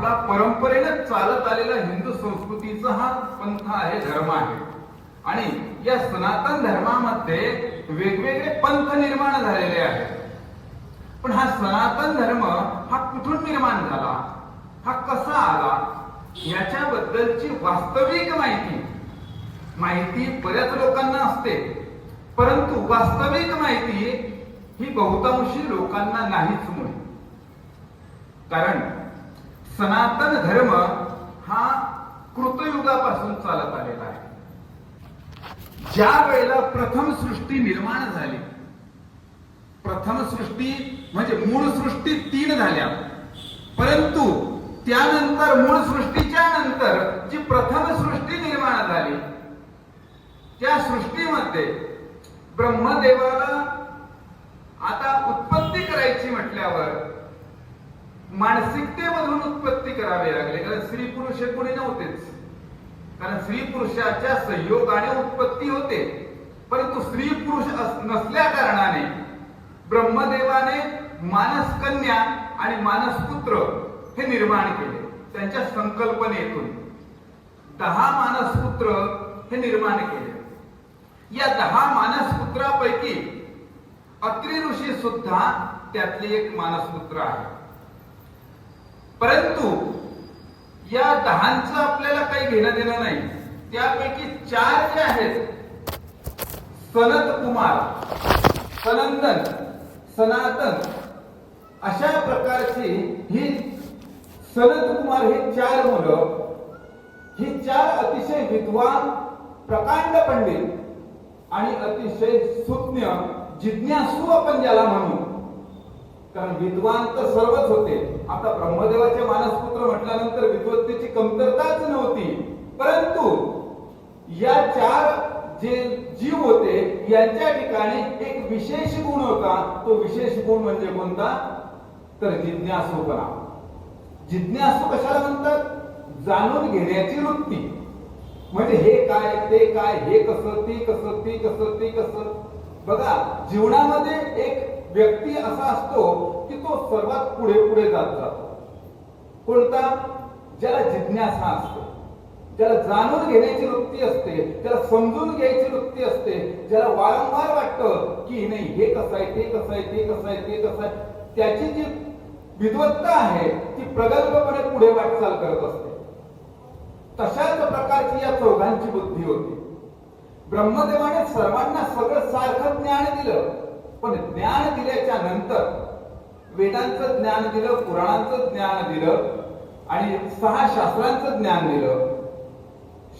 आपला परंपरेने चालत आलेला हिंदू संस्कृतीचा हा पंथ आहे, धर्म आहे. आणि या सनातन धर्मामध्ये वेगवेगळे पंथ निर्माण झालेले आहेत. पण हा सनातन धर्म हा कुठून निर्माण झाला, हा कसा आला, याच्याबद्दलची वास्तविक माहिती बऱ्याच लोकांना असते, परंतु वास्तविक माहिती ही बहुतांशी लोकांना नाहीच मिळते. कारण सनातन धर्म हा कृतयुगापासून चालत आलेला आहे. ज्या वेळेला प्रथम सृष्टी निर्माण झाली, प्रथम सृष्टी म्हणजे मूळ सृष्टी 3 झाल्या, परंतु त्यानंतर मूळ सृष्टीच्या नंतर जी प्रथम सृष्टी निर्माण झाली, त्या सृष्टीमध्ये ब्रह्मदेवाला आता उत्पत्ती करायची म्हटल्यावर मानसिकतेमधून उत्पत्ती करावी लागली. कारण स्त्री पुरुष हे कोणी नव्हतेच. कारण स्त्री पुरुषाच्या संयोगाने उत्पत्ती होते, परंतु स्त्री पुरुष नसल्या कारणाने ब्रह्मदेवाने मानसकन्या आणि मानसपुत्र हे निर्माण केले. त्यांच्या संकल्पनेतून 10 मानसपुत्र हे निर्माण केले. या 10 मानसपुत्रापैकी अत्रि ऋषी सुद्धा त्यातले एक मानसपुत्र आहे. परंतु या 10चं आपल्याला काही घेणं देणं नाही. त्यापैकी 4 जे आहेत, सनत कुमार, सनंदन, सनातन, अशा प्रकारची ही सनत कुमार हे 4 मुलं, ही 4 अतिशय विद्वान, प्रकांड पंडित आणि अतिशय सुज्ञ, जिज्ञासू आपण ज्याला म्हणू. कारण विद्वान तर सर्वच होते. आता ब्रह्मदेवाचे मानसपुत्र म्हटल्यानंतर विद्वत्तेची कमतरताच नव्हती, परंतु या 4 जे जीव होते यांच्या ठिकाणी एक विशेष गुण होता. तो विशेष गुण म्हणजे कोणता, तर जिज्ञासूपणा. जिज्ञासू कशाला म्हणतात, जाणून घेण्याची वृत्ती. म्हणजे हे काय, ते काय, हे कसं, ते कसं, ते कसं, ते कसं. बघा, जीवनामध्ये एक व्यक्ती असा असतो की तो सर्वात पुढे पुढे जात जातो. कोणता, ज्याला जिज्ञासा असते, ज्याला जाणून घेण्याची वृत्ती असते, ज्याला समजून घ्यायची वृत्ती असते, ज्याला वारंवार वाटतं की नाही हे कसं आहे, ते कसं आहे, ते कसं आहे, ते कसं आहे. त्याची जी विद्वत्ता आहे ती प्रगल्भपणे पुढे वाटचाल करत असते. तशाच प्रकारची या 4घांची बुद्धी होती. ब्रह्मदेवाने सर्वांना सगळं सारखं ज्ञान दिलं, पण ज्ञान दिल्याच्या नंतर वेदांचं ज्ञान दिलं, पुराणांचं ज्ञान दिलं आणि 6 शास्त्रांचं ज्ञान दिलं.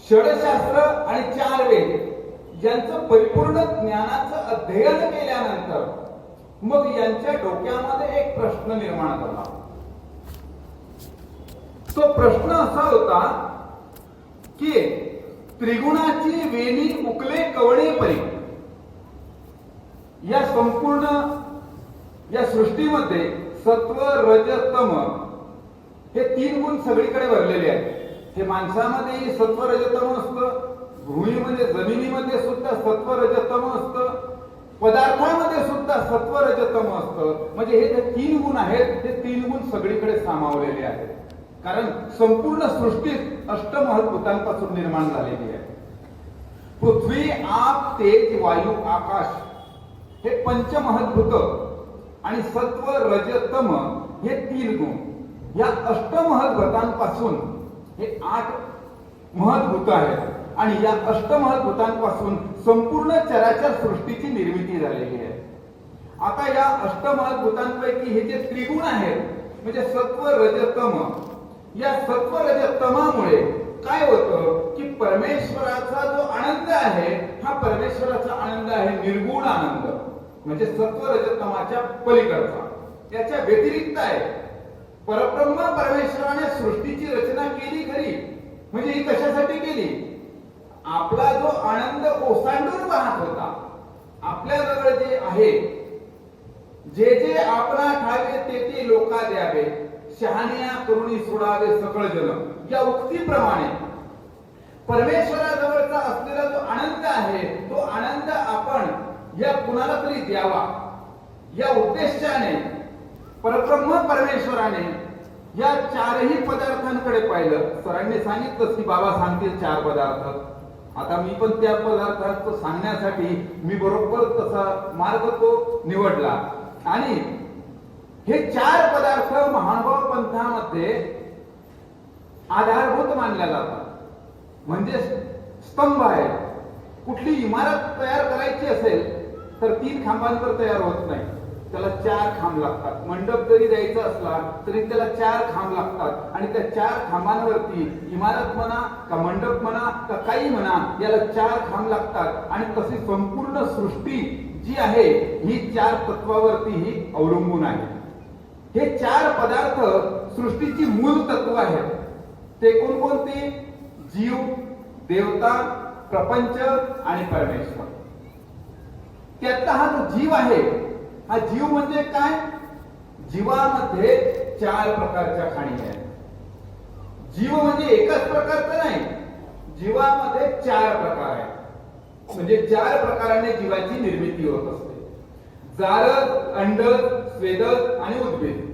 षडशास्त्र आणि 4 वेद यांचं परिपूर्ण ज्ञानाचं अध्ययन केल्यानंतर मग यांच्या डोक्यामध्ये एक प्रश्न निर्माण झाला. तो प्रश्न असा होता की त्रिगुणाची वेणी उकले कवणे परी. या संपूर्ण या सृष्टीमध्ये सत्व, रज, तम हे 3 गुण सगळीकडे भरलेले आहेत. हे माणसामध्ये सत्व, रज, तम असतं, भूमीमध्ये जमिनीमध्ये सुद्धा सत्व, रज, तम असतं, पदार्थामध्ये सुद्धा सत्व, रज, तम असतं. म्हणजे हे जे 3 गुण आहेत, हे 3 गुण सगळीकडे सामावलेले आहेत. कारण संपूर्ण सृष्टी अष्टमहद्भूतांपासून निर्माण झालेली आहे. पृथ्वी, आप, तेज, वायू, आकाश हे पंचमहद्भूत आणि सत्व, रज, तम हे 3 गुण. या अष्टमहद्भूतांपासून हे 8 महद्भूत आहेत. आणि या अष्टमहद्भूतांपासून संपूर्ण चराचर सृष्टीची निर्मिती झालेली आहे. आता या अष्टमहद्भूतांपैकी हे जे त्रिगुण आहेत म्हणजे सत्व, रज, तम, या सत्व, रज, तमामुळे काय होतं की परमेश्वराचा जो आनंद आहे हा परमेश्वराचा आनंद आहे निर्गुण आनंद, म्हणजे सत्व, रज, तमाच्या पलीकडचा, याच्या व्यतिरिक्त आहे. परब्रह्म परमेश्वराने सृष्टीची रचना केली खरी, म्हणजे ही कशासाठी केली, आपला जो आनंद ओसांडून वाहत होता, आपल्या जवळ जे आहे, जे जे आपला ठावे ते ते लोका द्यावे, शहानिया करुणी सोडावे सकळ जन, या उक्तीप्रमाणे परमेश्वराजवळचा असलेला जो आनंद आहे तो आनंद आपण या कुणाला तरी द्यावा, या उद्देशाने परब्रह्म परमेश्वराने या चारही पदार्थांकडे पाहिलं. सरांनी सांगितलं की बाबा सांगतील 4 पदार्थ. आता मी पण त्या पदार्थांचं सांगण्यासाठी मी बरोबर तसा मार्ग तो निवडला. आणि हे 4 पदार्थ महानुभाव पंथामध्ये आधारभूत मानल्या जातात. म्हणजे स्तंभ आहे. कुठली इमारत तयार करायची असेल तर 3 खांबांवर तयार होत नाही, त्याला 4 खांब लागतात. मंडप जरी द्यायचा असला तरी त्याला 4 खांब लागतात. आणि त्या 4 खांबांवरती इमारत म्हणा का मंडप म्हणा का काही म्हणा, याला 4 खांब लागतात. आणि तशी संपूर्ण सृष्टी जी आहे ही 4 तत्वावरती ही अवलंबून आहे. हे 4 पदार्थ सृष्टीची मूल तत्व आहेत. ते कोणकोणते? जीव, देवता, प्रपंच आणि परमेश्वर. त्यातला हा जो जीव आहे, हा जीव म्हणजे काय? जीवामध्ये 4 प्रकारच्या खाणी आहेत. जीव म्हणजे एकच प्रकारचा नाही, जीवामध्ये 4 प्रकार आहेत. म्हणजे 4 प्रकाराने जीवाची निर्मिती होत असते. जारद, अंडज, स्वेदज आणि उद्भिद.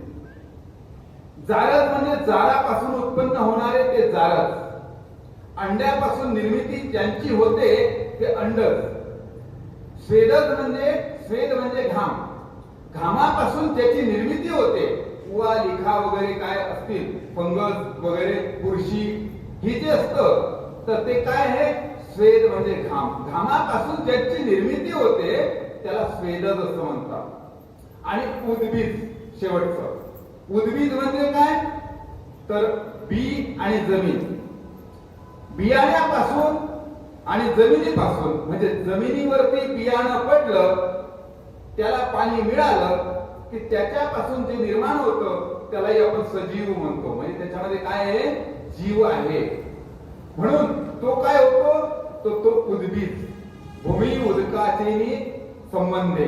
जारद म्हणजे जारापासून उत्पन्न होणारे ते जारद. अंड्यापासून निर्मिती ज्यांची होते ते अंडज. स्वेदज म्हणजे स्वेद म्हणजे घाम. घामापासून त्याची निर्मिती होते. उवा, लिखा वगैरे काय असतील, फंगस वगैरे, बुरशी, ही जे असतं तर ते काय आहे? स्वेद म्हणजे घाम. घामापासून ज्याची निर्मिती होते त्याला स्वेदज असं म्हणतात. आणि उद्भिद शेवटचं. उद्भिद म्हणजे काय? तर बी आणि जमीन. बियाण्यापासून आणि जमिनीपासून, म्हणजे जमिनीवरती बियाणं पडलं, त्याला पाणी मिळालं की त्याच्यापासून जे निर्माण होतं त्यालाही आपण सजीव म्हणतो. म्हणजे त्याच्यामध्ये काय आहे? जीव आहे. म्हणून तो काय होतो? तो उद्भिद. भूमी उदकाचेनी संबंधे.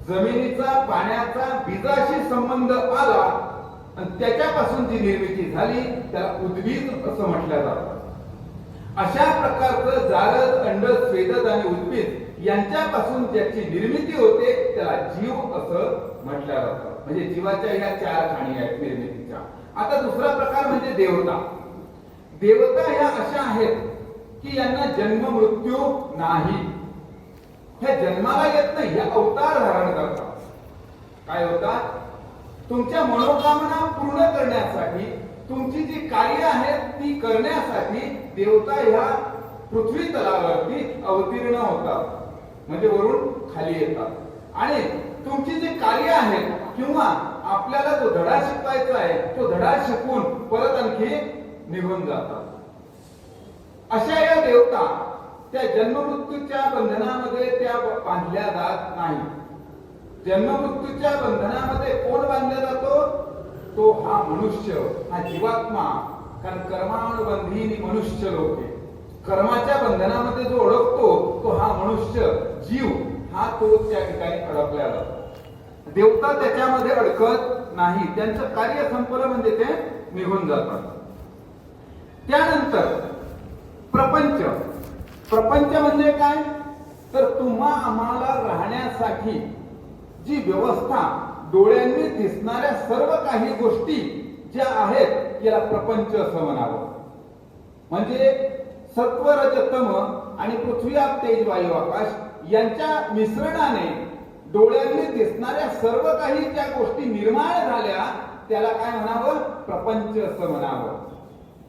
जमिनीचा पाण्याचा बीजाशी संबंध आला आणि त्याच्यापासून जी निर्मिती झाली त्याला उद्भिद असं म्हटलं जातं. अशा प्रकारचं जारद, अंडज, स्वेदज आणि उद्भिद यांच्यापासून ज्याची निर्मिती होते त्याला जीव असं म्हटलं जातं. म्हणजे जीवाच्या ह्या 4 खाणी आहेत निर्मितीच्या. आता दुसरा प्रकार म्हणजे देवता. देवता ह्या अशा आहेत की यांना जन्म मृत्यू नाही. ह्या जन्माला येत नाही, ह्या अवतार धारण करतात. काय होतात? तुमच्या मनोकामना पूर्ण करण्यासाठी, तुमची जी कार्य आहेत ती करण्यासाठी देवता ह्या पृथ्वी तलावरती अवतीर्ण होतात. म्हणजे वरून खाली येतात. आणि तुमची जी कार्य आहेत किंवा आपल्याला जो धडा शिकवायचा आहे तो धडा शिकून परत आणखी निघून जातात. अशा या देवता त्या जन्ममृत्यूच्या बंधनामध्ये त्या बांधल्या जात नाही. जन्ममृत्यूच्या बंधनामध्ये कोण बांधला जातो? तो हा मनुष्य, हा जीवात्मा. कारण कर्मानुबंधीनी मनुष्य लोके. कर्माच्या बंधनामध्ये जो अडकतो तो हा मनुष्य जीव, हा तो त्या ठिकाणी अडकला जातो. देवता त्याच्यामध्ये अडकत नाही. त्यांचं कार्य संपलं म्हणजे ते निघून जातात. त्यानंतर प्रपंच. प्रपंच म्हणजे काय? तर तुम्हा आम्हाला राहण्यासाठी जी व्यवस्था, डोळ्यांनी दिसणाऱ्या सर्व काही गोष्टी ज्या आहेत याला प्रपंच असं म्हणावं. म्हणजे सत्व, रज, तम आणि पृथ्वी, आप, तेज, वायू, आकाश यांच्या मिश्रणाने डोळ्यांनी दिसणाऱ्या सर्व काही ज्या गोष्टी निर्माण झाल्या त्याला काय म्हणावं? प्रपंच असं म्हणावं.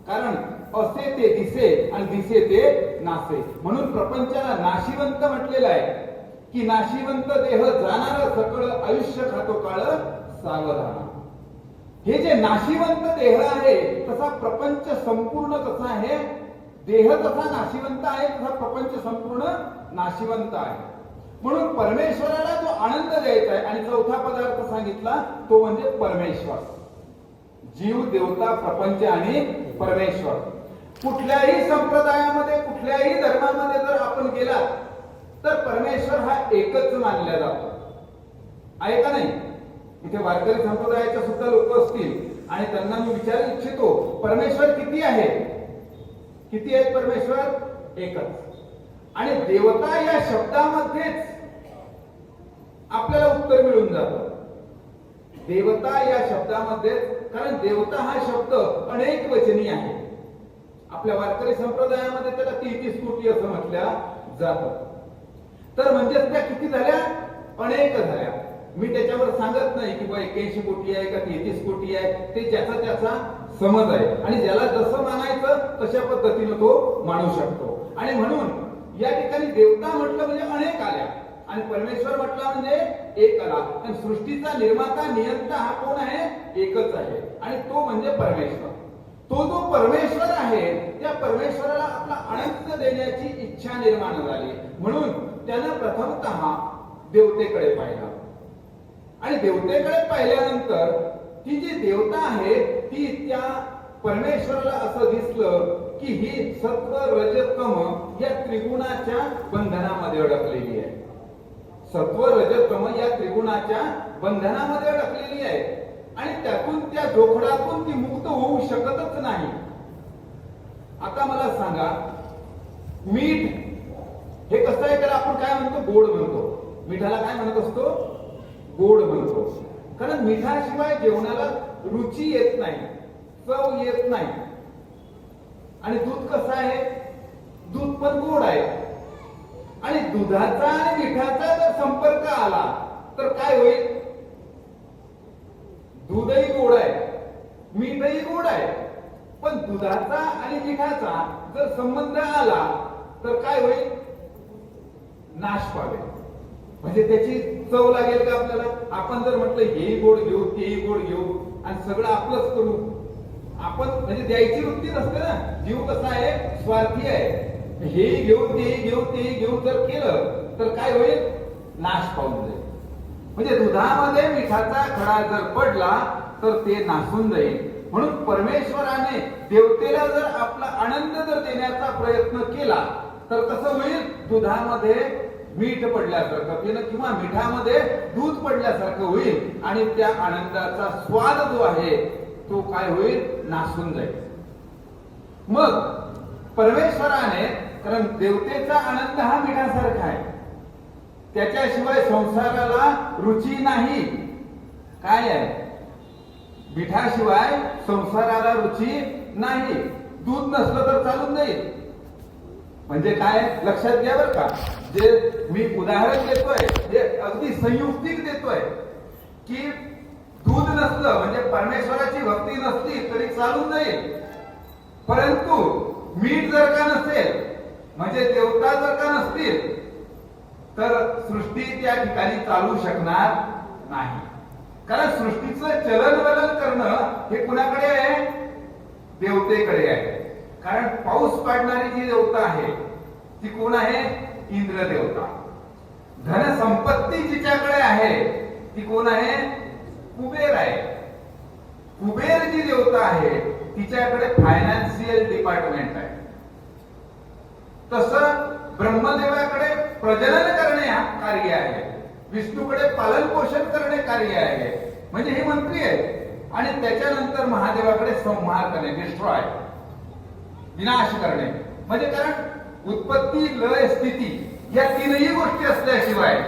कारण असे ते दिसे आणि दिसे ते नासे. म्हणून प्रपंचाला नाशिवंत म्हटलेलं आहे की नाशिवंत देह जाणार सकळ आयुष्य खातो काळ सावधान. हे जे नाशिवंत देह आहे तसा प्रपंच संपूर्ण कसा आहे? देह जसा नाशिवंत आहे तसा प्रपंच संपूर्ण नाशिवंत आहे. म्हणून परमेश्वराला जो आनंद द्यायचा आहे आणि चौथा पदार्थ सांगितला तो म्हणजे परमेश्वर. जीव, देवता, प्रपंच आणि परमेश्वर. कुठल्याही संप्रदायामध्ये, कुठल्याही धर्मामध्ये जर आपण गेलात तर परमेश्वर हा एकच मानला जातो. आहे का नाही? इथे वारकरी संप्रदायाच्या सुद्धा लोक असतील आणि त्यांना मी विचारू इच्छितो, परमेश्वर किती आहे? किती आहेत परमेश्वर? एकच. आणि देवता या शब्दामध्येच आपल्याला उत्तर मिळून जातं. देवता या शब्दामध्येच कारण देवता हा शब्द अनेक वचनी आहे. आपल्या वारकरी संप्रदायामध्ये त्याला 33 कोटी असं म्हटल्या जातं. तर म्हणजे त्या किती झाल्या? अनेक झाल्या. मी त्याच्यावर सांगत नाही की 81 कोटी आहे का 33 कोटी आहे, ते ज्याचा त्याचा समज आहे आणि ज्याला जसं मानायचं तशा पद्धतीने तो मानू शकतो. आणि म्हणून या ठिकाणी देवता म्हटलं म्हणजे अनेक आल्या आणि परमेश्वर म्हटला म्हणजे एक आला. आणि सृष्टीचा निर्माता नियंता हा कोण आहे? एकच आहे आणि तो म्हणजे परमेश्वर. तो जो परमेश्वर आहे त्या परमेश्वराला आपला आनंद देण्याची इच्छा निर्माण झाली म्हणून त्यानं प्रथमतः देवतेकडे पाहिलं आणि देवतेकडे पाहिल्यानंतर ती जी देवता आहे ती त्या परमेश्वराला असं दिसलं की ही सत्व रज तम या त्रिगुणाच्या बंधनामध्ये अडकलेली आहे. सत्व रज तम या त्रिगुणाच्या बंधनामध्ये अडकलेली आहे आणि त्यातून त्या जोखडातून ती मुक्त होऊ शकतच नाही. आता मला सांगा, मीठ हे कसं आहे? त्याला आपण काय म्हणतो? गोड म्हणतो. मिठाला काय म्हणत असतो? गोड म्हणतो. कारण मिठाशिवाय जेवणाला रुची येत नाही, चव येत नाही. आणि दूध कसं आहे? दूध पण गोड आहे आणि दुधाचा आणि मिठाचा जर संपर्क आला तर काय होईल? दूधही गोड आहे, मीठही गोड आहे, पण दुधाचा आणि मिठाचा जर संबंध आला तर काय होईल? नाश पावेल. म्हणजे त्याची चव लागेल का आपल्याला? आपण जर म्हटलं हेही गोड घेऊ तेही गोड घेऊ आणि सगळं आपलंच करू, आपण म्हणजे द्यायची वृत्ती नसते ना. जीव कसा आहे? स्वार्थी आहे. हेही घेऊ तेही घेऊ तेही घेऊ जर केलं तर काय होईल? नाश पावून जाईल. म्हणजे दुधामध्ये मिठाचा खडा जर पडला तर ते नासून जाईल. म्हणून परमेश्वराने देवतेला जर आपला आनंद जर देण्याचा प्रयत्न केला तर कसं होईल? दुधामध्ये मीठ पडल्यासारखं किंवा मिठामध्ये दूध पडल्यासारखं होईल आणि त्या आनंदाचा स्वाद जो आहे तो काय होईल? नासून जाईल. मग परमेश्वराने, कारण देवतेचा आनंद हा मिठासारखा आहे, त्याच्याशिवाय संसाराला रुची नाही. काय आहे? मिठाशिवाय संसाराला रुची नाही. दूध नसलं तर चालून जाईल. म्हणजे काय? लक्षात घ्या बरं का, जे मी उदाहरण देतोय हे अगदी संयुक्तिक देतोय की दूध नसलं म्हणजे परमेश्वराची भक्ती नसली तरी चालून जाईल, परंतु मीठ जर का नसेल म्हणजे देवता जर का नसतील तर सृष्टी त्या ठिकाणी चालू शकणार नाही. कारण सृष्टीचं चलनवलन करणं हे कुणाकडे आहे? देवतेकडे आहे. कारण पाऊस पाडणारी जी देवता आहे ती कोण आहे? इंद्र देवता. धन संपत्ती जिच्याकडे आहे ती कोण आहे? कुबेर आहे. कुबेर जी देवता आहे तिच्याकडे फायनान्शियल डिपार्टमेंट आहे. तसं ब्रह्मदेवाकडे प्रजनन करणे हा कार्य आहे, विष्णूकडे पालन पोषण करणे कार्य आहे, म्हणजे हे मंत्री आहेत. आणि त्याच्यानंतर महादेवाकडे संहार करणे, डिस्ट्रॉय, विनाश करणे. म्हणजे कारण उत्पत्ती, लय, स्थिती या तीनही गोष्टी असल्याशिवाय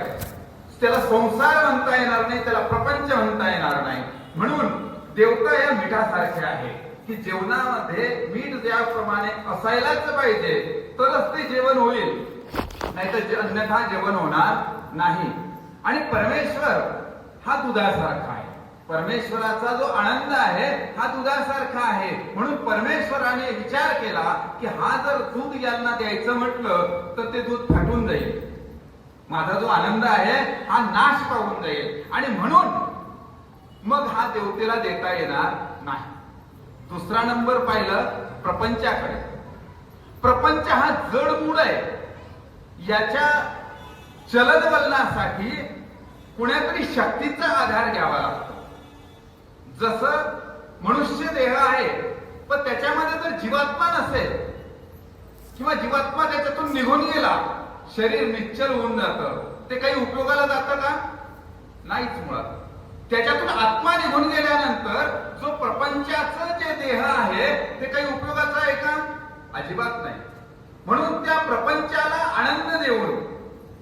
त्याला संसार म्हणता येणार नाही, त्याला प्रपंच म्हणता येणार नाही. म्हणून देवता या मिठासारख्या आहे की जेवणामध्ये मीठ ज्याप्रमाणे असायलाच पाहिजे तरच ते जेवण होईल, नाहीतर अन्यथा जेवण होणार नाही. आणि परमेश्वर हा दुधासारखा आहे. परमेश्वराचा जो आनंद आहे हा दुधासारखा आहे. म्हणून परमेश्वराने विचार केला की हा जर दूध यांना द्यायचं म्हटलं तर ते दूध फाटून जाईल, माझा जो आनंद आहे हा नाश पावून जाईल. आणि म्हणून मग हा देवतेला देता येणार नाही. दुसरा नंबर पाहिलं प्रपंचाकडे. प्रपंच हा जडमूळ आहे. याच्या चलनवलनासाठी कुणातरी शक्तीचा आधार घ्यावा लागतो. जसं मनुष्य देह आहे पण त्याच्यामध्ये जर जीवात्मा नसेल किंवा जीवात्मा त्याच्यातून निघून गेला, शरीर निश्चल होऊन जातं. ते काही उपयोगाला जातं का? नाहीच. मुळात त्याच्यातून आत्मा निघून गेल्यानंतर जो प्रपंचाचं जे देह आहे ते काही उपयोगाचं आहे का? अजिबात नाही. म्हणून त्या प्रपंचाला आनंद देऊन,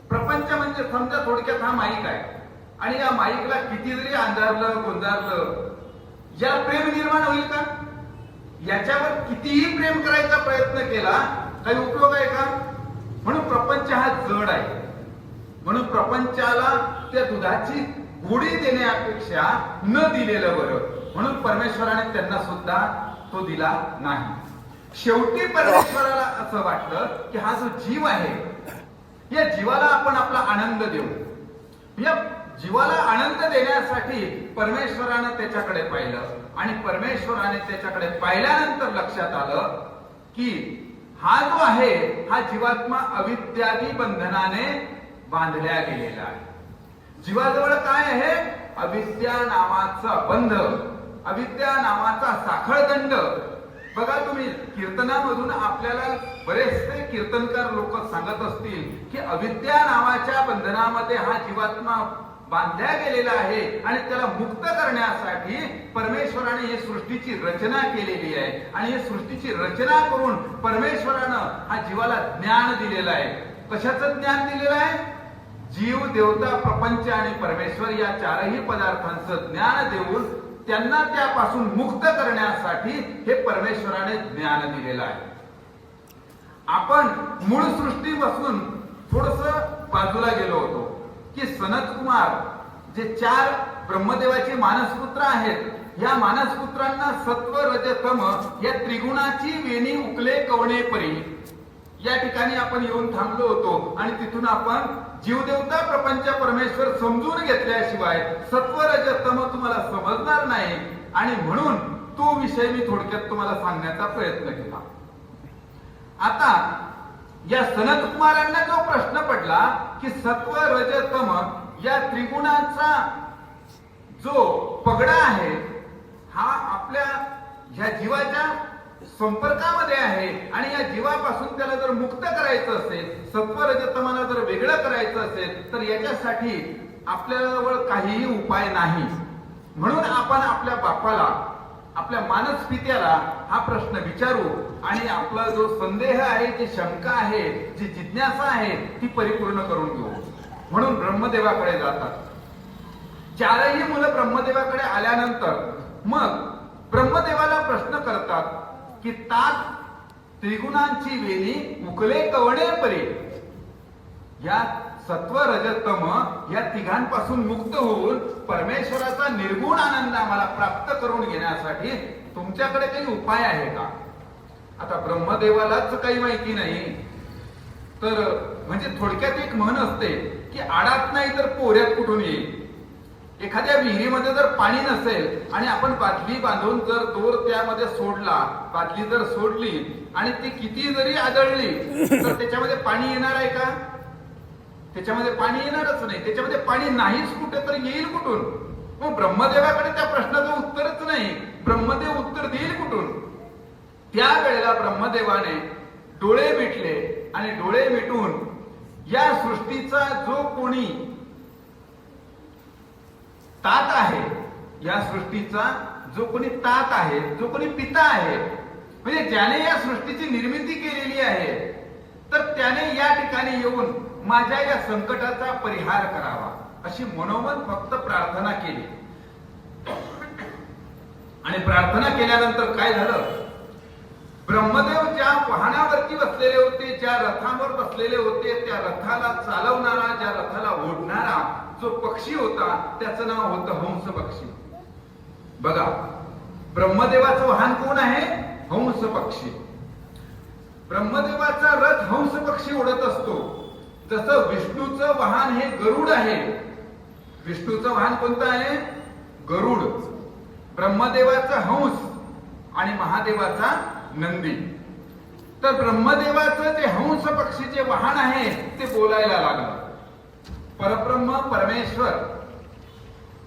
प्रपंच म्हणजे समजा थोडक्यात हा माईक आहे आणि या माईकला किती जरी अंधारलं गोंधारलं याला प्रेम निर्माण होईल का? याच्यावर कितीही प्रेम करायचा प्रयत्न केला काही उपयोग आहे का? म्हणून प्रपंच हा जड आहे. म्हणून प्रपंचाला त्या दुधाची गोडी देण्यापेक्षा न दिलेलं बरं. म्हणून परमेश्वराने त्यांना सुद्धा तो दिला नाही. शेवटी परमेश्वराला असं वाटलं की हा जो जीव आहे या जीवाला आपण आपला आनंद देऊ. या जीवाला आनंद देण्यासाठी परमेश्वरानं त्याच्याकडे पाहिलं आणि परमेश्वराने त्याच्याकडे पाहिल्यानंतर लक्षात आलं की हा जो आहे हा जीवात्मा अविद्यादी बंधनाने बांधल्या गेलेला आहे. जीवाजवळ काय आहे? अविद्या नावाचा बंध, अविद्या नावाचा साखळदंड. बघा तुम्ही कीर्तनामधून आपल्याला बरेचसे कीर्तनकार लोक सांगत असतील की अविद्या नावाच्या बंधनामध्ये हा जीवात्मा बांधल्या गेलेला आहे आणि त्याला मुक्त करण्यासाठी परमेश्वराने ही सृष्टीची रचना केलेली आहे. आणि ही सृष्टीची रचना करून परमेश्वरानं हा जीवाला ज्ञान दिलेलं आहे. कशाचं ज्ञान दिलेलं आहे? जीव, देवता, प्रपंच आणि परमेश्वर या चारही पदार्थांचं ज्ञान देऊन त्यांना त्यापासून मुक्त करण्यासाठी हे परमेश्वराने ज्ञान दिलेलं आहे. आपण मूळ सृष्टीपासून थोडस बाजूला गेलो होतो की सनत कुमार जे 4 ब्रह्मदेवाचे मानसपुत्र आहेत, या मानसपुत्रांना सत्व रज तम या त्रिगुणाची वेणी उकले कवणे परी या ठिकाणी आपण येऊन थांबलो होतो. आणि तिथून आपण जीवदेवता, प्रपंच, परमेश्वर समजून घेतल्याशिवाय सत्व रज तम तुम्हाला समजणार नाही. आणि म्हणून तो विषय मी थोडक्यात तुम्हाला सांगण्याचा प्रयत्न केला. आता या सनत कुमारांना जो प्रश्न पडला की सत्व रज तम या त्रिगुणाचा जो पगडा आहे हा आपल्या ह्या जीवाच्या संपर्कामध्ये आहे आणि या जीवापासून त्याला जर मुक्त करायचं असेल, सत्व रजतमाला जर वेगळं करायचं असेल तर याच्यासाठी आपल्याजवळ काहीही उपाय नाही. म्हणून आपण आपल्या बापाला, आपल्या मानस पित्याला हा प्रश्न विचारू आणि आपला जो संदेह आहे, जी शंका आहे, जी जिज्ञासा आहे ती परिपूर्ण करून घेऊ. म्हणून ब्रह्मदेवाकडे जातात. 4ही मुलं ब्रह्मदेवाकडे आल्यानंतर मग ब्रह्मदेवाला प्रश्न करतात की तात त्रिगुणांची वेणी उकले कवणे परी. या सत्व रजतम या तिघांपासून मुक्त होऊन परमेश्वराचा निर्गुण आनंद आम्हाला प्राप्त करून घेण्यासाठी तुमच्याकडे काही उपाय आहे का? आता ब्रह्मदेवालाच काही माहिती नाही तर म्हणजे थोडक्यात एक म्हण असते की आडात नाही तर पोऱ्यात कुठून येईल. एखाद्या विहिरीमध्ये जर पाणी नसेल आणि आपण बादली बांधून जर दोर त्यामध्ये सोडला, बादली जर सोडली आणि ती किती जरी आदळली तर त्याच्यामध्ये पाणी येणार आहे का? त्याच्यामध्ये पाणी येणारच नाही. त्याच्यामध्ये पाणी नाहीच कुठे तर येईल कुठून? मग ब्रह्मदेवाकडे त्या प्रश्नाचं उत्तरच नाही. ब्रह्मदेव उत्तर देईल कुठून? त्यावेळेला ब्रह्मदेवाने डोळे मिटले आणि डोळे मिटून या सृष्टीचा जो कोणी तात आहे, या सृष्टीचा जो कोणी तात आहे, जो कोणी पिता आहे, म्हणजे ज्याने या सृष्टीची निर्मिती केलेली आहे, तर त्याने या ठिकाणी येऊन माझ्या या संकटाचा परिहार करावा अशी मनोमन फक्त प्रार्थना केली. आणि प्रार्थना केल्यानंतर काय झालं? ब्रह्मदेव ज्या वाहनावरती बसलेले होते, ज्या रथावर बसलेले होते, त्या रथाला चालवणारा, ज्या रथाला ओढणारा जो पक्षी होता त्याचं नाव होतं हंस पक्षी. बघा, ब्रह्मदेवाचं वाहन कोण आहे? हंस पक्षी. ब्रह्मदेवाचा रथ हंस पक्षी उडत असतो. जसं विष्णूचं वाहन हे गरुड आहे. विष्णूचं वाहन कोणतं आहे? गरुड. ब्रह्मदेवाचा हंस आणि महादेवाचा नंदी. तर ब्रह्मदेवाचं जे हंस पक्षीचे वाहन आहे ते बोलायला लागलं. परब्रह्म परमेश्वर,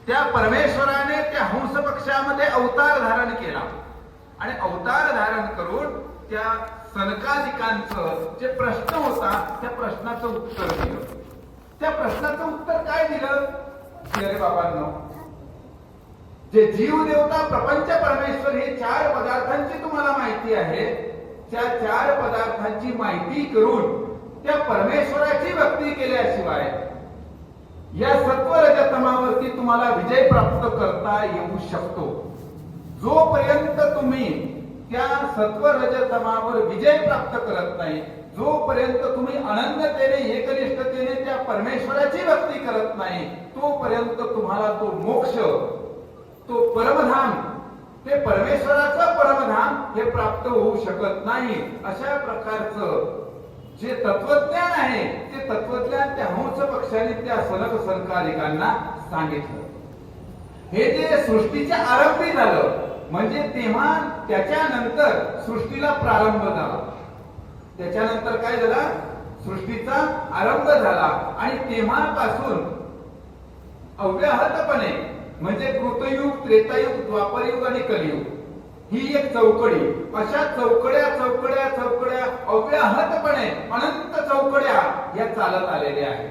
त्या परमेश्वराने त्या हंस पक्षामध्ये अवतार धारण केला आणि अवतार धारण करून त्या सनकादिकांचं जे प्रश्न होता त्या प्रश्नाचं उत्तर दिलं. त्या प्रश्नाचं उत्तर काय दिलं? अरे बाबांनो, जे जीव, देवता, प्रपंच, परमेश्वर हे 4 पदार्थांची तुम्हाला माहिती आहे, त्या 4 पदार्थांची माहिती करून त्या परमेश्वराची भक्ती केल्याशिवाय या सत्व रजतमावरती तुम्हाला विजय प्राप्त करता येऊ शकतो. जोपर्यंत तुम्ही त्या सत्व रज तमावर विजय प्राप्त करत नाही, जोपर्यंत तुम्ही अनन्यतेने एकनिष्ठतेने त्या परमेश्वराची भक्ती करत नाही, तोपर्यंत तुम्हाला तो मोक्ष, तो परमधाम, ते परमेश्वराचं परमधाम हे प्राप्त होऊ शकत नाही. अशा प्रकारचं जे तत्वज्ञान आहे ते तत्वज्ञान त्या हंस पक्षाने त्या सनक संकालिकांना सांगितलं. हे जे सृष्टीच्या आरंभी झालं म्हणजे तेव्हा त्याच्यानंतर सृष्टीला प्रारंभ झाला. त्याच्यानंतर काय झाला? सृष्टीचा आरंभ झाला आणि तेव्हापासून अव्याहतपणे म्हणजे कृतयुग, त्रेतायुग, द्वापरयुग आणि कलियुग ही एक चौकडी, अशा चौकड्या चौकड्या चौकड्या अव्याहतपणे अनंत चौकड्या या चालत आलेल्या आहेत.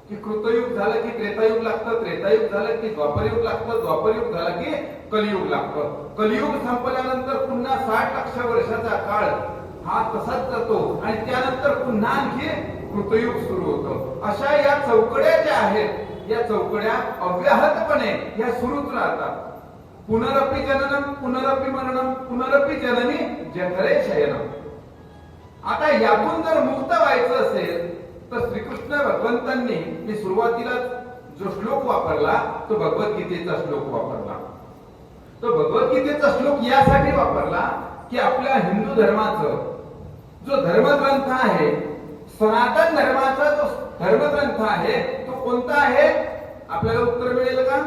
की कृतयुग झालं की त्रेतायुग लागतं, त्रेतायुग झालं की द्वापरयुग लागतं, द्वापरयुग झालं की कलियुग लागतं. कलियुग संपल्यानंतर पुन्हा 60 लक्ष वर्षाचा काळ हा तसाच जातो आणि त्यानंतर पुन्हा आणखी कृतयुग सुरू होतं. अशा या चौकड्या ज्या आहेत या चौकड्या अव्याहतपणे या सुरूच राहतात. पुनरपि जननम पुनरपि मरणम पुनरपि जननी जठरे शयनम. आता यातून जर मुक्त व्हायचं असेल तर श्रीकृष्ण भगवंतांनी मी सुरुवातीला जो श्लोक वापरला तो भगवद्गीतेचा श्लोक वापरला. तो भगवद्गीतेचा श्लोक यासाठी वापरला की आपल्या हिंदू धर्माचं जो धर्मग्रंथ आहे, सनातन धर्माचा जो धर्मग्रंथ आहे तो कोणता आहे? आपल्याला उत्तर मिळेल का?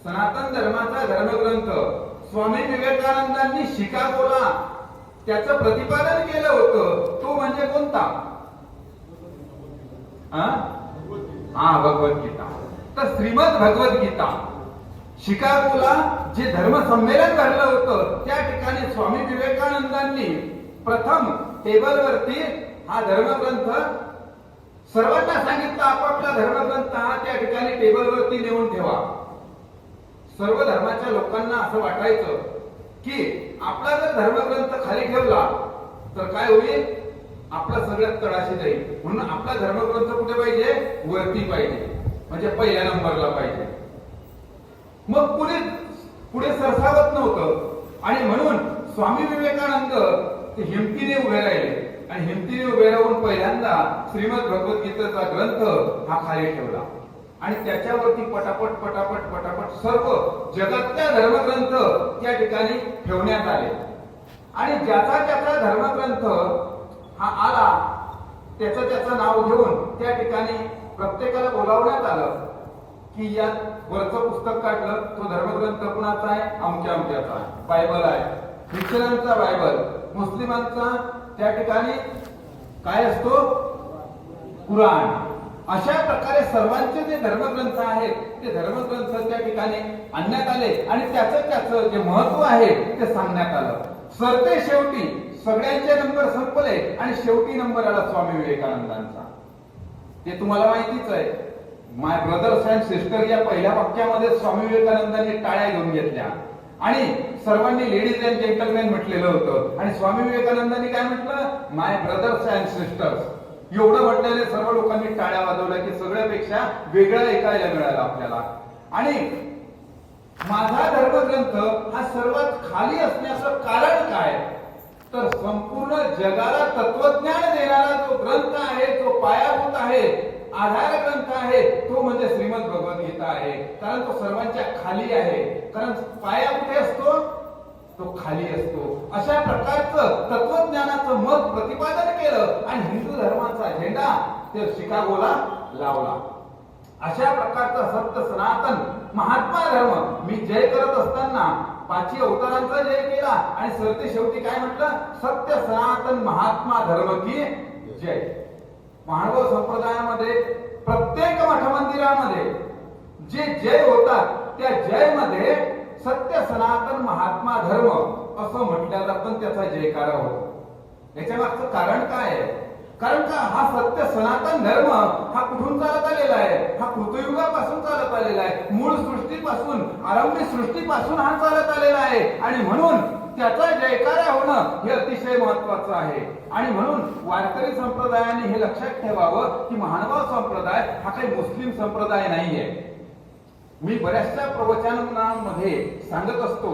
सनातन धर्माचा धर्मग्रंथ स्वामी विवेकानंदांनी शिकागोला त्याचं प्रतिपादन केलं होतं तो म्हणजे कोणता? भगवद्गीता. तर श्रीमद भगवद्गीता शिकागोला जे धर्म संमेलन भरलं होतं त्या ठिकाणी स्वामी विवेकानंदांनी प्रथम टेबलवरती हा धर्मग्रंथ सर्वांना सांगितलं, आपापला धर्मग्रंथ हा त्या ठिकाणी टेबलवरती नेऊन ठेवा. सर्व धर्माच्या लोकांना असं वाटायचं की आपला जर धर्मग्रंथ खाली ठेवला तर काय होईल? आपला सगळ्यात तळाशी जाईल. म्हणून आपला धर्मग्रंथ कुठे पाहिजे? वरती पाहिजे, म्हणजे पहिल्या नंबरला पाहिजे. मग पुढे सरसावत नव्हतं आणि म्हणून स्वामी विवेकानंद ते हिमतीने उभे राहिले आणि हिमतीने उभे राहून पहिल्यांदा श्रीमद भगवद्गीतेचा ग्रंथ हा खाली ठेवला आणि त्याच्यावरती पटापट पटापट पटापट सर्व जगातल्या धर्मग्रंथ त्या ठिकाणी ठेवण्यात आले. आणि ज्याचा त्याचा धर्मग्रंथ हा आला त्याचं नाव घेऊन त्या ठिकाणी प्रत्येकाला बोलावण्यात आलं की या वरचं पुस्तक काढलं, तो धर्मग्रंथ कुणाचा आहे? अमक्या अमक्याचा आहे. बायबल आहे, ख्रिश्चनांचा बायबल, मुस्लिमांचा त्या ठिकाणी काय असतो? कुराण. अशा प्रकारे सर्वांचे जे धर्मग्रंथ आहेत ते धर्मग्रंथ त्या ठिकाणी आणण्यात आले आणि त्याचं जे महत्व आहे ते सांगण्यात आलं. सरते शेवटी सगळ्यांचे नंबर संपले आणि शेवटी नंबर आला स्वामी विवेकानंदांचा. ते तुम्हाला माहितीच आहे. माय ब्रदर्स अँड सिस्टर या पहिल्या वाक्यामध्ये स्वामी विवेकानंदांनी टाळ्या घेऊन घेतल्या आणि सर्वांनी लेडीज अँड जेंटलमॅन म्हटलेलं होतं आणि स्वामी विवेकानंदांनी काय म्हटलं? माय ब्रदर्स अँड सिस्टर्स. एवढं म्हटलेले सर्व लोकांनी टाळ्या वाजवल्या की सगळ्यापेक्षा वेगळं ऐकायला मिळालं आपल्याला. आणि माझा धर्मग्रंथ हा सर्वात खाली असण्याचं कारण काय? तर संपूर्ण जगाला तत्वज्ञान देणारा जो ग्रंथ आहे, जो पायाभूत आहे, आधार ग्रंथ आहे तो म्हणजे श्रीमद भगवद्गीता आहे. कारण तो सर्वांच्या खाली आहे. कारण पाया कुठे असतो? तो खाली असतो. अशा प्रकारचं तत्वज्ञानाचं मत प्रतिपादन केलं आणि हिंदू धर्माचा झेंडा ते शिकागोला लावला. अशा प्रकारचा सत्य सनातन महात्मा धर्म मी जय करत असताना 5 अवतारांचा जय केला आणि सरते शेवटी काय म्हटलं? सत्य सनातन महात्मा धर्म की जय. महानुभाव संप्रदायामध्ये प्रत्येक मठ मंदिरामध्ये जे जय होतात त्या जय मध्ये सत्य सनातन महात्मा धर्म असं म्हटलं जातं, त्याचा जयकार होतो. याच्या मागचं कारण काय आहे? कारण का हा सत्य सनातन धर्म हा कुठून चालत आलेला आहे? हा कृतयुगापासून चालत आलेला आहे. मूळ सृष्टीपासून, आरंभी सृष्टीपासून हा चालत आलेला आहे आणि म्हणून त्याचा जयकार होणं हे अतिशय महत्वाचं आहे. आणि म्हणून वारकरी संप्रदायाने हे लक्षात ठेवावं की महानुभाव संप्रदाय हा काही मुस्लिम संप्रदाय नाहीये. मी बऱ्याचशा प्रवचनांमध्ये सांगत असतो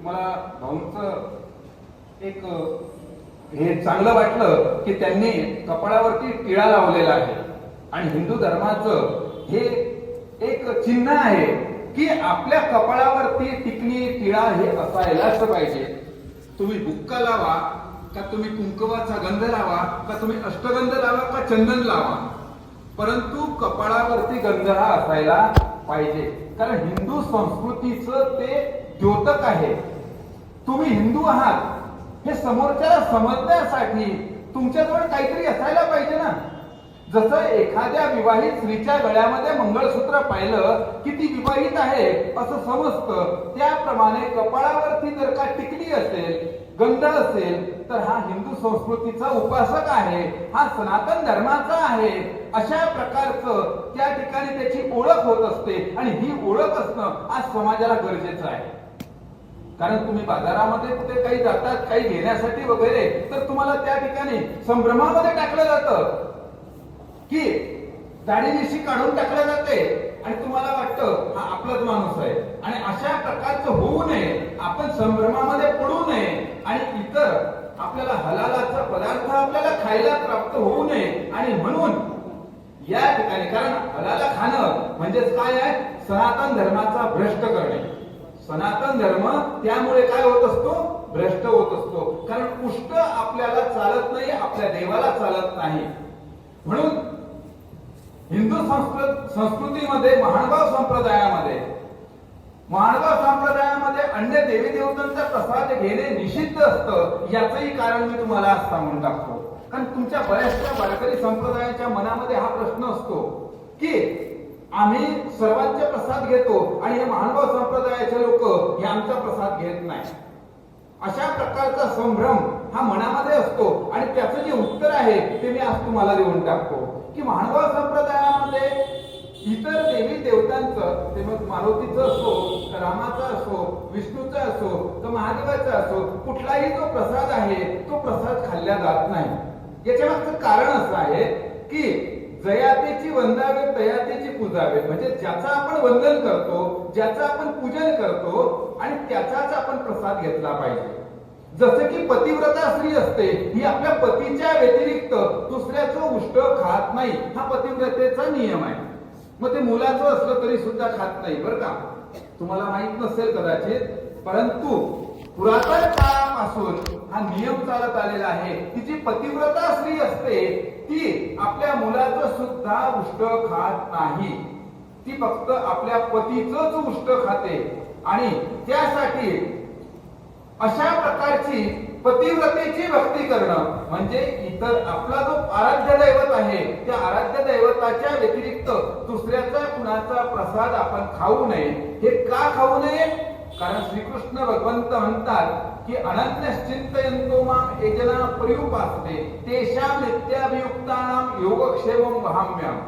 मला भाऊंचं एक हे चांगलं वाटलं की त्यांनी कपाळावरती टिळा लावलेला आहे आणि हिंदू धर्माचं हे एक चिन्ह आहे की आपल्या कपाळावरती टिकली टिळा हे असायलाच पाहिजे. तुम्ही बुक्का लावा का तुम्ही कुंकवाचा गंध लावा का तुम्ही अष्टगंध लावा का चंदन लावा, परंतु कपाळावरती गंध हा असायला पाहिजे. कारण हिंदू संस्कृतीचं ते द्योतक आहे. तुम्ही हिंदू आहात हे समोरच्याला समजण्यासाठी तुमच्याजवळ काहीतरी असायला पाहिजे ना. जसं एखाद्या विवाहित स्त्रीच्या गळ्यामध्ये मंगळसूत्र पाहिलं की ती विवाहित आहे असं समजतं, त्याप्रमाणे कपाळावरती जर का टिकली असेल, गंध असेल, तर हा हिंदू संस्कृतीचा उपासक आहे, हा सनातन धर्माचा आहे, अशा प्रकारचं त्या ठिकाणी त्याची ओळख होत असते. आणि ही ओळख असणं आज समाजाला गरजेचं आहे. कारण तुम्ही बाजारामध्ये कुठे काही जातात काही घेण्यासाठी वगैरे, तर तुम्हाला त्या ठिकाणी संभ्रमामध्ये टाकलं जातं की दाढी-मिशी काढून टाकलं जाते आणि तुम्हाला वाटतं हा आपलाच माणूस आहे. आणि अशा प्रकारचं होऊ नये, आपण संभ्रमामध्ये पडू नये आणि इतर आपल्याला हलालाचा पदार्थ आपल्याला खायला प्राप्त होऊ नये. आणि म्हणून या ठिकाणी, कारण हलाला खाणं म्हणजेच काय आहे, सनातन धर्माचा भ्रष्ट करणे. सनातन धर्म त्यामुळे काय होत असतो, भ्रष्ट होत असतो. कारण उष्ट आपल्याला चालत नाही, आपल्या देवाला चालत नाही. म्हणून हिंदू संस्कृतीमध्ये महानुभाव संप्रदायामध्ये अन्य देवी देवतांचा प्रसाद घेणे निषिद्ध असतं. याचंही कारण मी तुम्हाला आज सांगून टाकतो. कारण तुमच्या बऱ्याचशा वारकरी संप्रदायाच्या मनामध्ये हा प्रश्न असतो की आम्ही सर्वांचे प्रसाद घेतो आणि हे महानुभाव संप्रदायाचे लोक हे आमचा प्रसाद घेत नाही. अशा प्रकारचा संभ्रम हा मनामध्ये असतो आणि त्याचं जे उत्तर आहे ते मी आज तुम्हाला देऊन टाकतो की महानुभाव संप्रदायामध्ये इतर देवी देवतांचं, ते मग मारुतीचं असो, रामाचा असो, विष्णूचा असो, तर महादेवाचा असो, कुठलाही जो प्रसाद आहे तो प्रसाद खाल्ला जात नाही. याच्या मागचं कारण असं आहे की जयातेची वंदावे तयातेची पूजावे. म्हणजे ज्याचं आपण वंदन करतो, ज्याचं आपण पूजन करतो आणि त्याचाच आपण प्रसाद घेतला पाहिजे. जसं की पतिव्रता स्त्री असते, ही आपल्या पतीच्या व्यतिरिक्त दुसऱ्याचं उष्ट खात नाही, हा पतिव्रतेचा नियम आहे. मग ते मुलाचं असलं तरी सुद्धा खात नाही, बरं का. तुम्हाला माहित नसेल कदाचित, परंतु पुरातन काळापासून हा नियम चालत आलेला आहे की जी पतिव्रता स्त्री असते ती आपल्या मुलाचं सुद्धा उष्ट खात नाही. ती फक्त आपल्या पतीचंच उष्ट खाते. आणि त्यासाठी अशा प्रकारची पतिव्रतेची भक्ती करणं म्हणजे इतर आपला जो आराध्य दैवत आहे त्या आराध्य दैवताच्या व्यतिरिक्त दुसऱ्याचा कुणाचा प्रसाद आपण खाऊ नये. हे का खाऊ नये? कारण श्रीकृष्ण भगवंत म्हणतात की अनन्यश्चिंतयन्तो माम ये जना पर्युपासते तेषां नित्याभियुक्तानां योगक्षेमं वहाम्यहम्.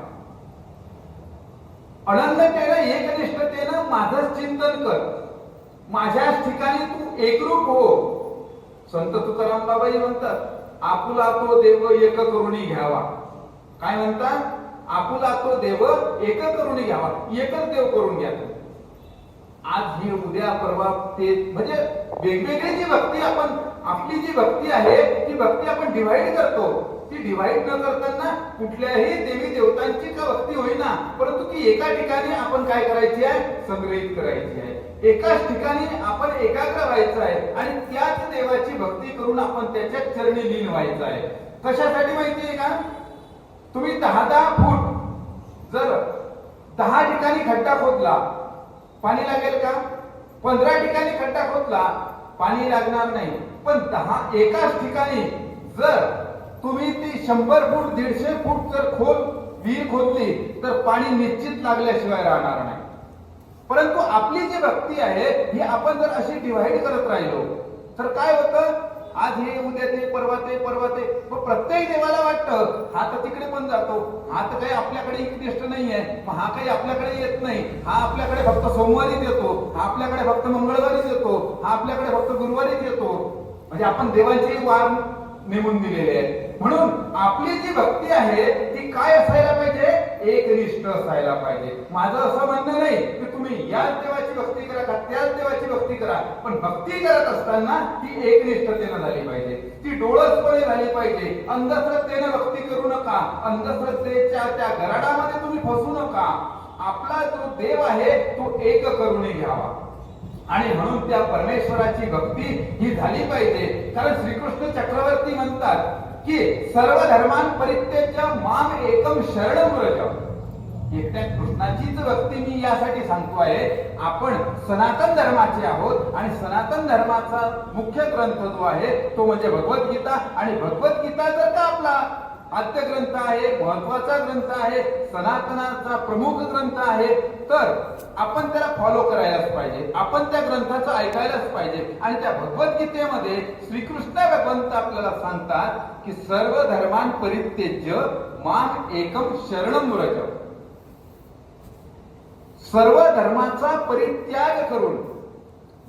अनन्यतेनं एकनिष्ठतेनं माझंच चिंतन कर, माझ्याच ठिकाणी तू एकरूप हो. संत तुकाराम बाबाजी म्हणतात आपुला तो देव एक करुणी घ्यावा. काय म्हणतात? आपुला तो देव एक करुणी घ्यावा, एकच देव करून घ्या. आज ही उद्या परवा ते म्हणजे वेगवेगळी जी भक्ती आपण, आपली जी भक्ती आहे ती भक्ती आपण डिवाइड करतो. ती डिवाइड न करताना कुठल्याही देवी देवतांची का भक्ती होईना, परंतु ती एका ठिकाणी आपण काय करायची आहे, संग्रहित करायची आहे. एकाच ठिकाणी आपण एकाग्र व्हायचं आहे आणि त्याच देवाची भक्ती करून आपण त्याच्याच चरणी लीन व्हायचं आहे. कशासाठी माहितीये का? तुम्ही 10-10 फूट जर 10 ठिकाणी खड्डा खोदला, पाणी लागेल का? 15 ठिकाणी खड्डा खोदला, पाणी लागणार नाही. पण 10 एकाच ठिकाणी जर तुम्ही ती 100 फूट 150 फूट जर खोल विहीर खोदली तर पाणी निश्चित लागल्याशिवाय राहणार नाही. परंतु आपली जी भक्ती आहे ही आपण जर अशी डिवाइड करत राहिलो तर काय होतं, आज हे उद्या ते परवा ते परवा ते, मग प्रत्येक देवाला वाटतं हा तर तिकडे पण जातो, हा तर काही आपल्याकडे एकनिष्ठ नाहीये, हा काही आपल्याकडे येत नाही, हा आपल्याकडे फक्त सोमवारीच येतो, हा आपल्याकडे फक्त मंगळवारीच येतो, हा आपल्याकडे फक्त गुरुवारीच येतो. म्हणजे आपण देवांचे वार नेमून दिलेले आहेत. म्हणून आपली जी भक्ती आहे ती काय असायला पाहिजे, एकनिष्ठ असायला पाहिजे. माझं असं म्हणणं नाही की तुम्ही याच देवाची भक्ती करा का त्याच देवाची भक्ती करा, पण भक्ती करत असताना ती एकनिष्ठतेनं झाली पाहिजे, ती डोळसपणे झाली पाहिजे. अंधश्रद्धेनं भक्ती करू नका, अंधश्रद्धेच्या त्या गराडामध्ये तुम्ही फसू नका. आपला जो देव आहे तो एक करून घ्यावा आणि म्हणून त्या परमेश्वराची भक्ती ही झाली पाहिजे. कारण श्रीकृष्ण चक्रवर्ती म्हणतात की सर्व धर्मान परित्यज्य माम एकम शरणं व्रज. एकट्या कृष्णाचीच भक्ती मी यासाठी सांगतो आहे, आपण सनातन धर्माचे आहोत आणि सनातन धर्माचा मुख्य ग्रंथ जो आहे तो म्हणजे भगवद्गीता. आणि भगवद्गीता जर का आपला आद्य ग्रंथ आहे, महत्वाचा ग्रंथ आहे, सनातनाचा प्रमुख ग्रंथ आहे, तर आपण त्याला फॉलो करायलाच पाहिजे, आपण त्या ग्रंथाचं ऐकायलाच पाहिजे. आणि त्या भगवद्गीतेमध्ये श्रीकृष्ण भगवंत आपल्याला सांगतात की सर्व धर्मान परित्यज्य माम एकम शरणं व्रज. सर्व धर्माचा परित्याग करून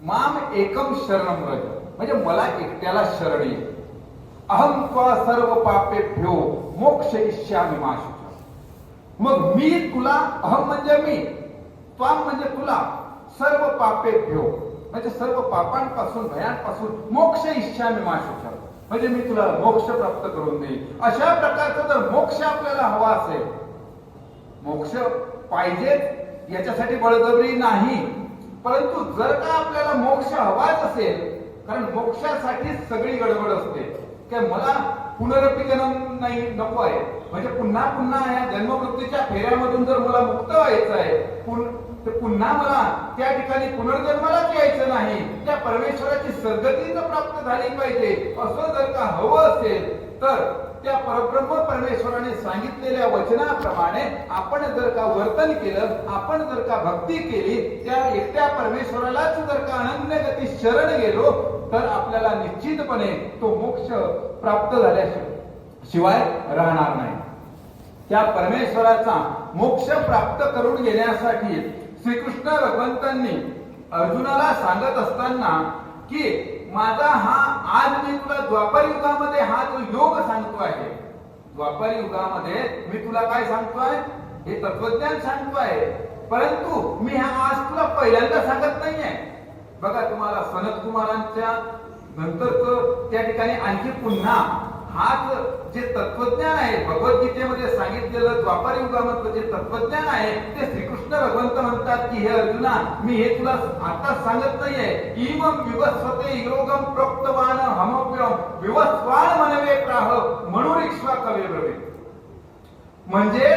माम एकम शरणं व्रज, म्हणजे मला एकट्याला शरण ये. अहम त्वा सर्व पापेभ्यो मोक्षयिष्यामि मा शुचः. मग मी तुला, अहम म्हणजे मी, त्वाम म्हणजे तुला, सर्व पापेभ्यो म्हणजे सर्व पापांपासून भयांपासून, मोक्षयिष्यामि मा शुचः म्हणजे मी तुला मोक्ष प्राप्त करून देईन. अशा प्रकारचा जर मोक्ष आपल्याला हवा असेल, मोक्ष पाहिजेच याच्यासाठी बळजबरी नाही, परंतु जर का आपल्याला मोक्ष हवाच असेल, कारण मोक्षासाठी सगळी गडबड असते, की मला पुनरपी जन्म नाही नको आहे, म्हणजे पुन्हा पुन्हा या जन्ममृत्यूच्या फेऱ्यामधून जर मला मुक्त व्हायचं आहे, पुन्हा मला त्या ठिकाणी पुनर्जन्मालाच यायचं नाही, त्या परमेश्वराची सद्गती प्राप्त झाली पाहिजे, असं जर का हवं असेल तर त्या परब्रह्म परमेश्वराने सांगितलेल्या वचनाप्रमाणे आपण जर का वर्तन केलं, आपण जर का भक्ती केली, त्या एकट्या परमेश्वरालाच जर का अनन्यगती शरण गेलो, तर आपल्याला निश्चितपणे तो मोक्ष प्राप्त झाल्याशिवाय राहणार नाही. त्या परमेश्वराचा मोक्ष प्राप्त करून घेण्यासाठी श्रीकृष्ण भगवंतांनी अर्जुनाला सांगत असताना की माझा हा आज मी तुला द्वापर युगामध्ये हा जो योग सांगतो आहे, द्वापर युगामध्ये मी तुला काय सांगतोय, हे तत्वज्ञान सांगतोय, परंतु मी हा आज तुला पहिल्यांदा सांगत नाहीये. बघा, तुम्हाला सनत कुमारांच्या नंतरच त्या ठिकाणी आणखी पुन्हा हाच जे तत्वज्ञान आहे भगवद्गीतेमध्ये सांगितलेलं द्वापर युगामधलं जे तत्वज्ञान आहे ते श्रीकृष्ण भगवंत म्हणतात की हे अर्जुना, मी हे तुला आता सांगत नाहीये. इमं विवस्वते योगम प्रोक्तवान हमव्यम विवस्वान मनवे प्राह मनुरिक्ष्वा कवे ब्रवे. म्हणजे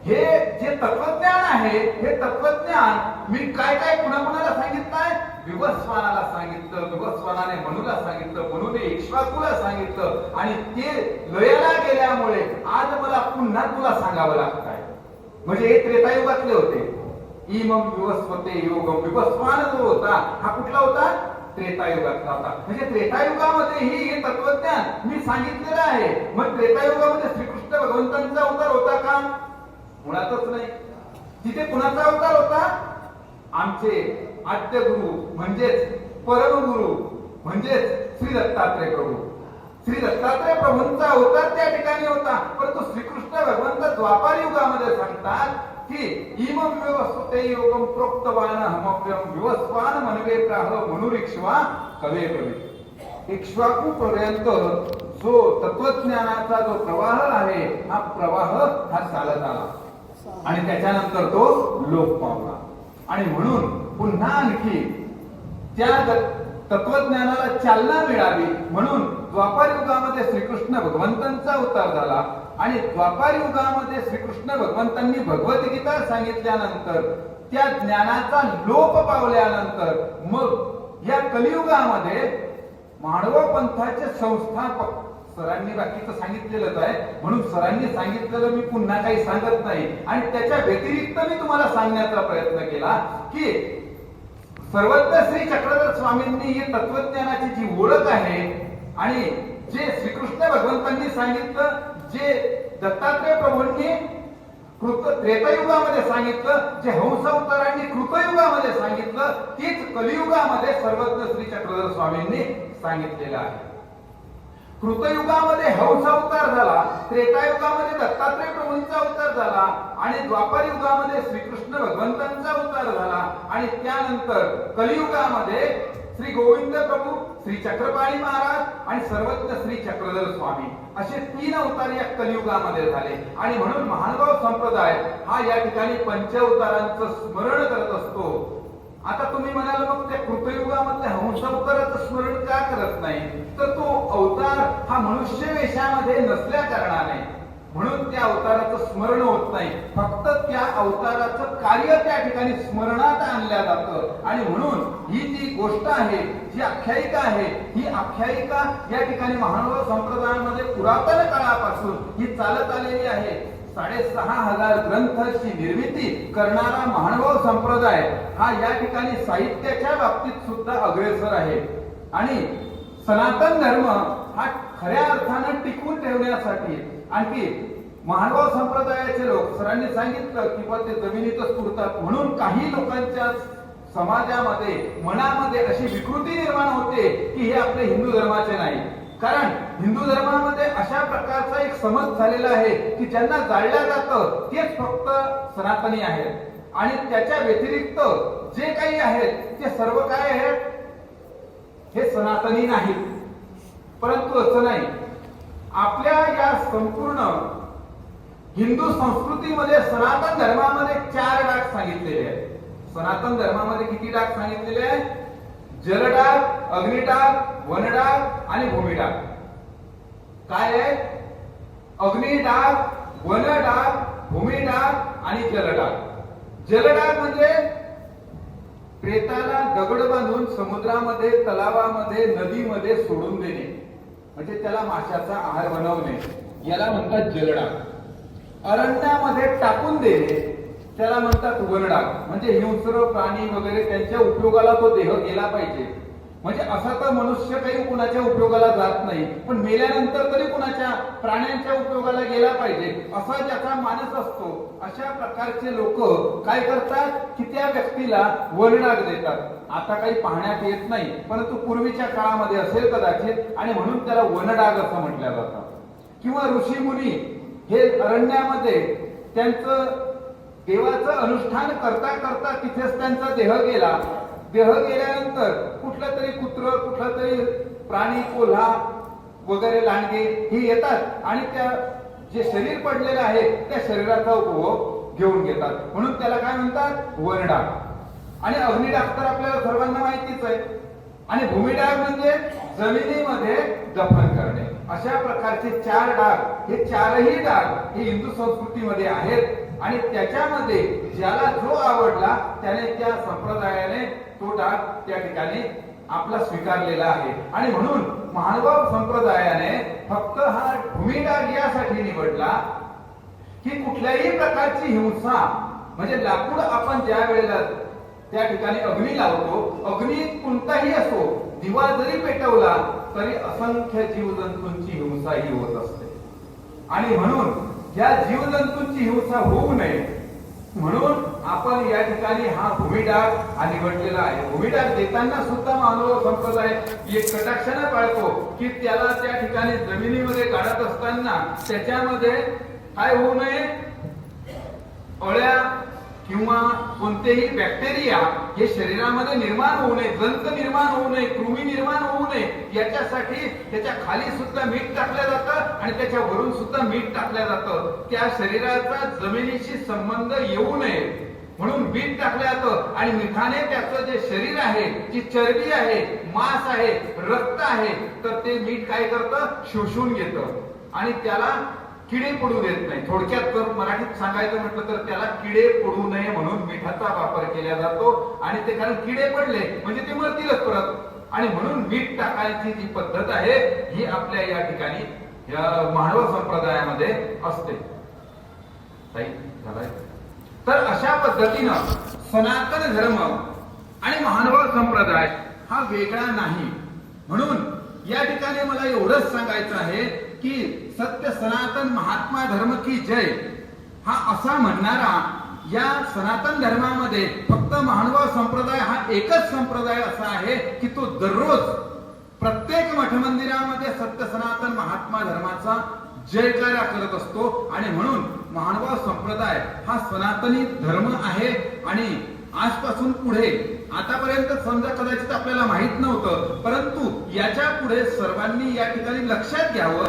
हे जे तत्वज्ञान आहे, हे तत्वज्ञान मी काय काय कुणाला सांगितलंय, विवस्वानाला सांगितलं, विवस्वानाने मनुला सांगितलं, मनुने इक्ष्वाकुला सांगितलं, आणि ते लयाला गेल्यामुळे आज मला पुन्हा तुला सांगावं लागत आहे. म्हणजे हे त्रेतायुगातले होते. इमं विवस्वते योगम, विवस्वान जो होता हा कुठला होता, त्रेतायुगातला होता. म्हणजे त्रेतायुगामध्येही हे तत्वज्ञान मी सांगितलेलं आहे. मग त्रेतायुगामध्ये श्रीकृष्ण भगवंतांचा अवतार होता का, मुळातच नाही. तिथे कुणाचा अवतार होता, आमचे आद्य गुरु म्हणजेच परमगुरु म्हणजेच श्री दत्तात्रय प्रभू. श्री दत्तात्रय प्रभूंचा अवतार त्या ठिकाणी होता. परंतु श्रीकृष्ण भगवंत द्वापार युगामध्ये सांगतात की इमं विवस्वते योगम प्रोक्तवान हमव्यम विवस्वान मनवे प्राह मनुरिक्ष्वा कवे ब्रवे. इक्ष्वाकू पर्यंत जो तत्वज्ञानाचा जो प्रवाह आहे, हा प्रवाह हा चालत आला आणि त्याच्यानंतर तो लोप पावला. आणि म्हणून पुन्हा आणखी त्या तत्वज्ञानाला चालना मिळावी म्हणून द्वापार युगामध्ये श्रीकृष्ण भगवंतांचा अवतार झाला. आणि द्वापार युगामध्ये श्रीकृष्ण भगवंतांनी भगवद्गीता सांगितल्यानंतर, त्या ज्ञानाचा लोप पावल्यानंतर मग या कलियुगामध्ये मानव पंथाचे संस्थापक, सरांनी बाकीचं सांगितलेलंच आहे म्हणून सरांनी सांगितलेलं मी पुन्हा काही सांगत नाही, आणि त्याच्या व्यतिरिक्त मी तुम्हाला सांगण्याचा प्रयत्न केला की सर्वज्ञ श्री चक्रधर स्वामींनी ही तत्वज्ञानाची जी ओळख आहे आणि जे श्रीकृष्ण भगवंतांनी सांगितलं, जे दत्तात्रय प्रभूंनी त्रेतायुगामध्ये सांगितलं, जे हंसावतारांनी कृतयुगामध्ये सांगितलं, तीच कलियुगामध्ये सर्वज्ञ श्री चक्रधर स्वामींनी सांगितलेलं आहे. कृतयुगामध्ये हंस अवतार झाला, त्रेतायुगामध्ये दत्तात्रय प्रभूंचा अवतार झाला आणि द्वापर युगामध्ये श्रीकृष्ण भगवंतांचा अवतार झाला आणि त्यानंतर कलियुगामध्ये श्री गोविंद प्रभू, श्री चक्रपाणी महाराज आणि सर्वज्ञ श्री चक्रधर स्वामी असे 3 अवतार या कलियुगामध्ये झाले. आणि म्हणून महानुभाव संप्रदाय हा या ठिकाणी पंचावतारांचं स्मरण करत असतो. आता तुम्ही म्हणाल मग त्या कृतयुगामध्ये हंस अवताराचं स्मरण का करत नाही? तर तो अवतार हा मनुष्य वेशामध्ये नसल्या कारणाने म्हणून त्या अवताराचं स्मरण होत नाही. फक्त त्या अवताराचं कार्य त्या ठिकाणी स्मरणात आणल्या जातं. आणि म्हणून ही जी गोष्ट आहे, जी आख्यायिका आहे, ही आख्यायिका या ठिकाणी महानुभाव संप्रदायामध्ये पुरातन काळापासून ही चालत आलेली आहे. 6,500 ग्रंथांची निर्मिती करणारा महानुभाव संप्रदाय हा या ठिकाणी साहित्याच्या बाबतीत सुद्धा अग्रेसर आहे. आणि सनातन धर्म हा खऱ्या अर्थानं टिकवून ठेवण्यासाठी आणखी महानुभाव संप्रदायाचे लोक, सरांनी सांगितलं की ते जमिनीतच पुरतात म्हणून काही लोकांच्या समाजामध्ये मनामध्ये अशी विकृती निर्माण होते की हे आपले हिंदू धर्माचे नाही. कारण हिंदू धर्मामध्ये अशा प्रकारचा एक समज झालेला आहे की ज्यांना जाळलं जातं तेच फक्त सनातनी आहेत आणि त्याच्या व्यतिरिक्त जे काही आहेत ते सर्व काय आहेत, हे सनातनी नाहीत. परंतु असं नाही. आपल्या या संपूर्ण हिंदू संस्कृतीमध्ये सनातन धर्मामध्ये 4 डाग सांगितलेले आहेत. सनातन धर्मामध्ये किती डाग सांगितलेले आहेत? जलडाग, अग्निडाग, वनडाग आणि भूमिडाग. काय आहे? अग्निडाग, वनडाग, भूमिडाग आणि जलडाग. जलडाग म्हणजे प्रेताला दगड बांधून समुद्रामध्ये, तलावामध्ये, नदीमध्ये सोडून देणे, म्हणजे त्याला माशाचा आहार बनवणे, याला म्हणतात जलडाग. अरण्यामध्ये टाकून देणे त्याला म्हणतात वनडाग. म्हणजे हिंस्र प्राणी वगैरे त्यांच्या उपयोगाला तो देह गेला पाहिजे. म्हणजे असा तर मनुष्य काही कुणाच्या उपयोगाला जात नाही, पण मेल्यानंतर तरी कुणाच्या प्राण्यांच्या उपयोगाला गेला पाहिजे असा ज्याचा मानस असतो. अशा प्रकारचे लोक काय करतात की त्या व्यक्तीला वनडाग देतात. आता काही पाहण्यात येत नाही, परंतु पूर्वीच्या काळामध्ये असेल कदाचित आणि म्हणून त्याला वनडाग असं म्हटलं जातं. किंवा ऋषी मुनी हे अरण्यामध्ये त्यांचं देवाचं अनुष्ठान करता करता तिथेच त्यांचा देह गेला. देह गेल्यानंतर कुठलं तरी कुत्र, कुठला तरी प्राणी, कोल्हा वगैरे लांडगे हे येतात आणि त्या जे शरीर पडलेलं आहे त्या शरीराचा उपभोग घेऊन घेतात. म्हणून त्याला काय म्हणतात? वनडाग. आणि अग्निडाग तर आपल्याला सर्वांना माहितीच आहे. आणि भूमिडाग म्हणजे जमिनीमध्ये दफन करणे. अशा प्रकारचे 4 डाग, हे 4ही डाग हे हिंदू संस्कृतीमध्ये आहेत. आणि त्याच्यामध्ये ज्याला जो आवडला त्याने त्या संप्रदायाने तो डाग त्या ठिकाणी आपला स्वीकारलेला आहे. आणि म्हणून महानुभाव संप्रदायाने फक्त हा भूमिडाग यासाठी निवडला की कुठल्याही प्रकारची हिंसा, म्हणजे लाकूड आपण ज्या वेळेला त्या ठिकाणी अग्नी लावतो, अग्नी कोणताही असो, दिवा जरी पेटवला तरी असंख्य जीवजंतूंची हिंसा ही होत असते. आणि म्हणून या जीवजंतूंची हिंसा होऊ नये म्हणून आपण या ठिकाणी हा भूमिडाग हा निवडलेला आहे. भूमिडाग देताना सुद्धा महानुभाव संप्रदाय एक कटाक्षाने पाळतो की त्याला त्या ठिकाणी जमिनीमध्ये काढत असताना त्याच्यामध्ये काय होऊ नये, अळ्या किंवा कोणतेही बॅक्टेरिया हे शरीरामध्ये निर्माण होऊ नये, जंत निर्माण होऊ नये, कृमी निर्माण होऊ नये, याच्यासाठी त्याच्या खाली सुद्धा मीठ टाकलं जातं आणि त्याच्या वरून सुद्धा मीठ टाकलं जातं. त्या शरीराचा जमिनीशी संबंध येऊ नये म्हणून मीठ टाकलं जातं. आणि मिठाने त्याचं जे शरीर आहे, जी चरबी आहे, मांस आहे, रक्त आहे, तर ते मीठ काय करतं? शोषून घेतं आणि त्याला किडे पडू देत नाही. थोडक्यात जर मराठीत सांगायचं म्हटलं तर त्याला किडे पडू नये म्हणून मिठाचा वापर केला जातो. आणि ते कारण किडे पडले म्हणजे ते मरतीलच परत. आणि म्हणून मीठ टाकायची जी पद्धत आहे ही आपल्या या ठिकाणी महानुभाव संप्रदायामध्ये असते. तर अशा पद्धतीनं सनातन धर्म आणि महानुभाव संप्रदाय हा वेगळा नाही. म्हणून या ठिकाणी मला एवढंच सांगायचं आहे की सत्य सनातन महात्मा धर्म की जय हा असा म्हणणारा या सनातन धर्मामध्ये फक्त महानुभाव संप्रदाय हा एकच संप्रदाय असा आहे की तो दररोज प्रत्येक मठ मंदिरामध्ये सत्य सनातन महात्मा धर्माचा जयकारा करत असतो आणि म्हणून महानुभाव संप्रदाय हा सनातनी धर्म आहे. आणि आजपासून पुढे, आतापर्यंत समजा कदाचित आपल्याला माहित नव्हतं, परंतु याच्या पुढे सर्वांनी या ठिकाणी लक्षात घ्यावं